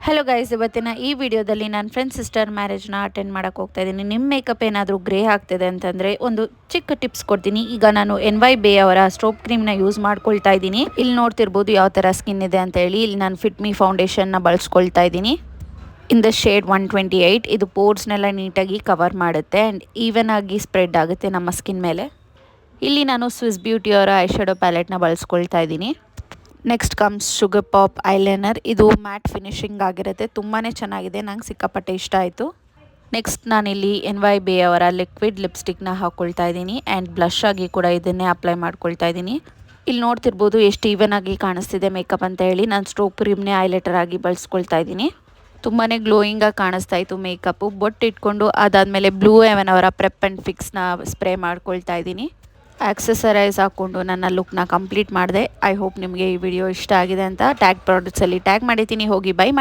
Hello guys, ಇವತ್ತಿನ ಈ ವಿಡಿಯೋದಲ್ಲಿ ನಾನು ಫ್ರೆಂಡ್ ಸಿಸ್ಟರ್ ಮ್ಯಾರೇಜ್ನ ಅಟೆಂಡ್ ಮಾಡೋಕ್ಕೆ ಹೋಗ್ತಾ ಇದ್ದೀನಿ. ನಿಮ್ಮ ಮೇಕಪ್ ಏನಾದರೂ ಗ್ರೇ ಆಗ್ತಿದೆ ಅಂತಂದರೆ ಒಂದು ಚಿಕ್ಕ ಟಿಪ್ಸ್ ಕೊಡ್ತೀನಿ. ಈಗ ನಾನು NYBe ಅವರ ಸ್ಟ್ರೋಬ್ ಕ್ರೀಮ್ನ ಯೂಸ್ ಮಾಡ್ಕೊಳ್ತಾ ಇದ್ದೀನಿ. ಇಲ್ಲಿ ನೋಡ್ತಿರ್ಬೋದು ಯಾವ ಥರ ಸ್ಕಿನ್ ಇದೆ ಅಂತ ಹೇಳಿ. ಇಲ್ಲಿ ನಾನು ಫಿಟ್ ಮಿ ಫೌಂಡೇಶನ್ನ ಬಳಸ್ಕೊಳ್ತಾ ಇದ್ದೀನಿ. In the shade 128. ಇದು ಪೋರ್ಸ್ನೆಲ್ಲ ನೀಟಾಗಿ ಕವರ್ ಮಾಡುತ್ತೆ ಆ್ಯಂಡ್ ಈವನ್ ಆಗಿ ಸ್ಪ್ರೆಡ್ ಆಗುತ್ತೆ ನಮ್ಮ ಸ್ಕಿನ್ ಮೇಲೆ. ಇಲ್ಲಿ ನಾನು ಸ್ವಿಸ್ ಬ್ಯೂಟಿಯವರ ಐ ಶ್ಯಾಡೋ ಪ್ಯಾಲೆಟ್ನ ಬಳಸ್ಕೊಳ್ತಾ ಇದ್ದೀನಿ. Next comes sugar pop eyeliner. ಇದು ಮ್ಯಾಟ್ ಫಿನಿಶಿಂಗ್ ಆಗಿರುತ್ತೆ, ತುಂಬಾ ಚೆನ್ನಾಗಿದೆ, ನಂಗೆ ಸಿಕ್ಕಾಪಟ್ಟೆ ಇಷ್ಟ ಆಯಿತು. ನೆಕ್ಸ್ಟ್ ನಾನಿಲ್ಲಿ NYBe ಅವರ ಲಿಕ್ವಿಡ್ ಲಿಪ್ಸ್ಟಿಕ್ನ ಹಾಕ್ಕೊಳ್ತಾ ಇದ್ದೀನಿ ಆ್ಯಂಡ್ ಬ್ಲಷ್ ಆಗಿ ಕೂಡ ಇದನ್ನೇ ಅಪ್ಲೈ ಮಾಡ್ಕೊಳ್ತಾ ಇದ್ದೀನಿ. ಇಲ್ಲಿ ನೋಡ್ತಿರ್ಬೋದು ಎಷ್ಟು ಈವನ್ ಆಗಿ ಕಾಣಿಸ್ತಿದೆ ಮೇಕಪ್ ಅಂತ ಹೇಳಿ. ನಾನು ಸ್ಟ್ರೋಬ್ ಕ್ರೀಮ್ನೇ ಹೈಲೈಟರ್ ಆಗಿ ಬಳಸ್ಕೊಳ್ತಾ ಇದ್ದೀನಿ. ತುಂಬಾ ಗ್ಲೋಯಿಂಗಾಗಿ ಕಾಣಿಸ್ತಾ ಇತ್ತು ಮೇಕಪ್ಪು. ಬೊಟ್ಟು ಇಟ್ಕೊಂಡು ಅದಾದಮೇಲೆ ಬ್ಲೂ ಹೆವೆನ್ ಅವರ ಪ್ರೆಪ್ ಆ್ಯಂಡ್ ಫಿಕ್ಸ್ನ ಸ್ಪ್ರೇ ಮಾಡ್ಕೊಳ್ತಾ ಇದ್ದೀನಿ. ಆಕ್ಸೆಸರೈಸ್ ಹಾಕ್ಕೊಂಡು ನನ್ನ ಲುಕ್ನ ಕಂಪ್ಲೀಟ್ ಮಾಡಿದೆ. ಐ ಹೋಪ್ ನಿಮಗೆ ಈ ವಿಡಿಯೋ ಇಷ್ಟ ಆಗಿದೆ ಅಂತ. ಟ್ಯಾಗ್ ಪ್ರಾಡಕ್ಟ್ಸಲ್ಲಿ ಟ್ಯಾಗ್ ಮಾಡಿದ್ದೀನಿ, ಹೋಗಿ ಬೈ ಮಾಡಿ.